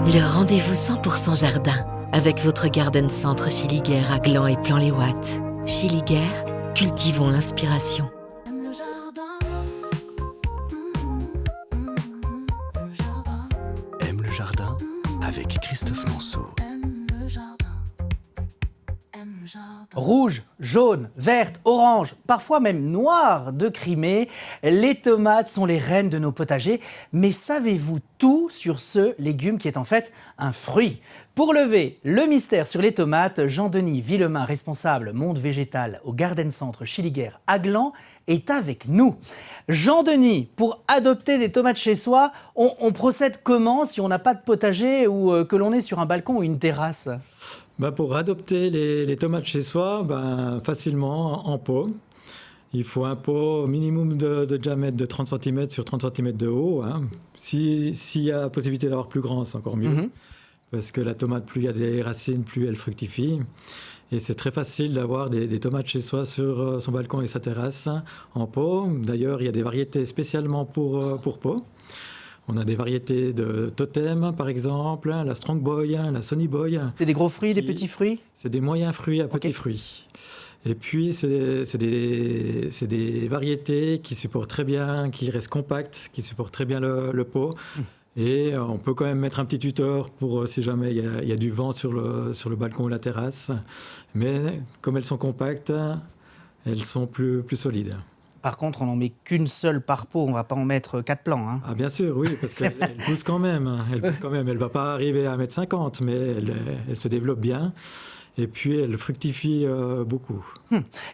Le rendez-vous 100% jardin avec votre Garden Centre Chiliguère à Gland et Plan-les-Ouates. Chiliguère, cultivons l'inspiration. Aime le jardin avec Christophe Nanceau. Rouge, jaune, verte, orange, parfois même noire de Crimée, les tomates sont les reines de nos potagers. Mais savez-vous tout sur ce légume qui est en fait un fruit? Pour lever le mystère sur les tomates, Jean-Denis Villemain, responsable monde végétal au Garden Centre Chiliguère à Gland, est avec nous. Jean-Denis, pour adopter des tomates chez soi, on procède comment si on n'a pas de potager ou que l'on est sur un balcon ou une terrasse? Pour adopter les tomates chez soi, facilement en pot. Il faut un pot minimum de diamètre de 30 cm sur 30 cm de haut. S'il y a la possibilité d'avoir plus grand, c'est encore mieux. Parce que la tomate, plus il y a des racines, plus elle fructifie. Et c'est très facile d'avoir des tomates chez soi sur son balcon et sa terrasse en pot. D'ailleurs, il y a des variétés spécialement pour pot. On a des variétés de Totem, par exemple, la Strong Boy, la Sonny Boy. C'est des gros fruits, des petits fruits? C'est des moyens fruits à petits fruits. Et puis, c'est des variétés qui supportent très bien, qui restent compactes, qui supportent très bien le pot. Et on peut quand même mettre un petit tuteur pour si jamais il y a du vent sur le balcon ou la terrasse. Mais comme elles sont compactes, elles sont plus solides. Par contre, on n'en met qu'une seule par pot, on ne va pas en mettre 4 plans. Ah bien sûr, oui, parce qu'elle pousse quand même. Elle ne va pas arriver à 1,50 m, mais elle se développe bien. Et puis, elle fructifie beaucoup.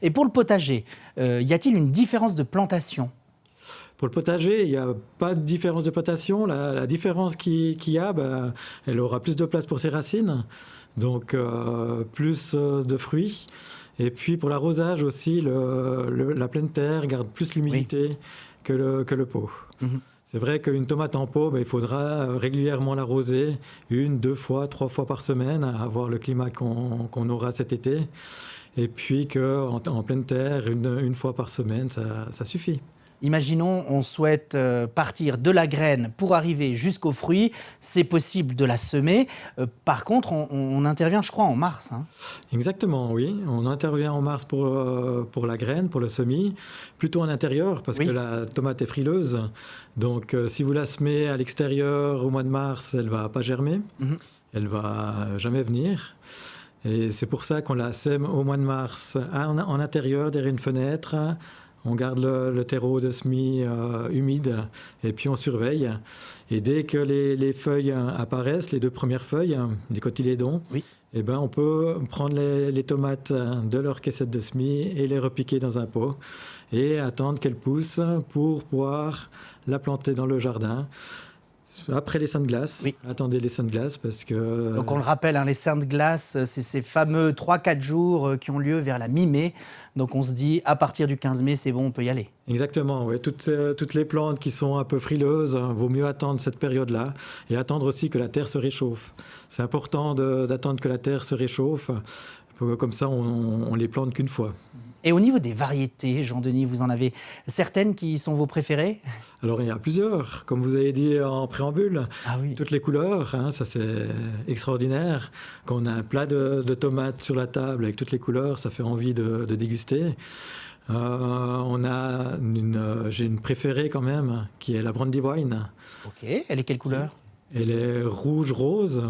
Et pour le potager, y a-t-il une différence de plantation? Pour le potager, il n'y a pas de différence de plantation. La différence qu'il y a, elle aura plus de place pour ses racines, donc plus de fruits. Et puis pour l'arrosage aussi, la pleine terre garde plus l'humidité que le pot. C'est vrai qu'une tomate en pot, il faudra régulièrement l'arroser 1, 2 fois, 3 fois par semaine, à voir le climat qu'on aura cet été. Et puis qu'en pleine terre, une fois par semaine, ça suffit. Imaginons, on souhaite partir de la graine pour arriver jusqu'au fruit. C'est possible de la semer. Par contre, on intervient, je crois, en mars. Exactement, oui. On intervient en mars pour la graine, pour le semis. Plutôt en intérieur, parce que la tomate est frileuse. Donc, si vous la semez à l'extérieur au mois de mars, elle ne va pas germer. Elle ne va jamais venir. Et c'est pour ça qu'on la sème au mois de mars en intérieur, derrière une fenêtre. On garde le terreau de semis humide et puis on surveille. Et dès que les feuilles apparaissent, les 2 premières feuilles, des cotylédons, on peut prendre les tomates de leur caissette de semis et les repiquer dans un pot et attendre qu'elles poussent pour pouvoir la planter dans le jardin. Après les seins de glace, attendez les seins de glace parce que... Donc on le rappelle, les seins de glace, c'est ces fameux 3-4 jours qui ont lieu vers la mi-mai. Donc on se dit, à partir du 15 mai, c'est bon, on peut y aller. Exactement, oui. Toutes les plantes qui sont un peu frileuses, vaut mieux attendre cette période-là et attendre aussi que la terre se réchauffe. C'est important d'attendre que la terre se réchauffe, comme ça on les plante qu'une fois. Et au niveau des variétés, Jean-Denis, vous en avez certaines qui sont vos préférées? Alors, il y a plusieurs, comme vous avez dit en préambule. Toutes les couleurs, ça c'est extraordinaire. Quand on a un plat de tomates sur la table avec toutes les couleurs, ça fait envie de déguster. J'ai une préférée quand même, qui est la Brandywine. Ok, elle est quelle couleur? Elle est rouge-rose.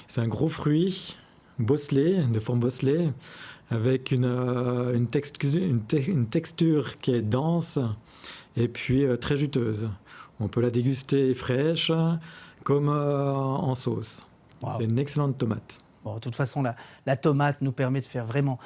C'est un gros fruit, bosselé, de forme bosselée, avec une texture qui est dense et puis très juteuse. On peut la déguster fraîche comme en sauce. Wow. C'est une excellente tomate. Bon, de toute façon, la tomate nous permet de faire vraiment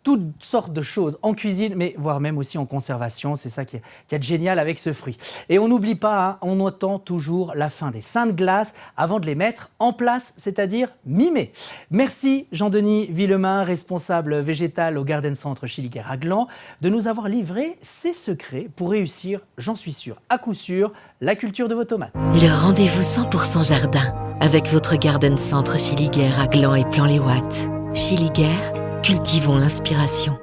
toutes sortes de choses en cuisine, mais voire même aussi en conservation. C'est ça qui est génial avec ce fruit. Et on n'oublie pas, on attend toujours la fin des seins de glace avant de les mettre en place, c'est-à-dire mi-mai. Merci Jean-Denis Villemain, responsable végétal au Garden Centre Chiliguère à Gland, de nous avoir livré ses secrets pour réussir, j'en suis sûr, à coup sûr, la culture de vos tomates. Le rendez-vous 100% jardin avec votre Garden Centre Chiliguère à Gland et Plan-les-Ouates. Chiliguère, cultivons l'inspiration.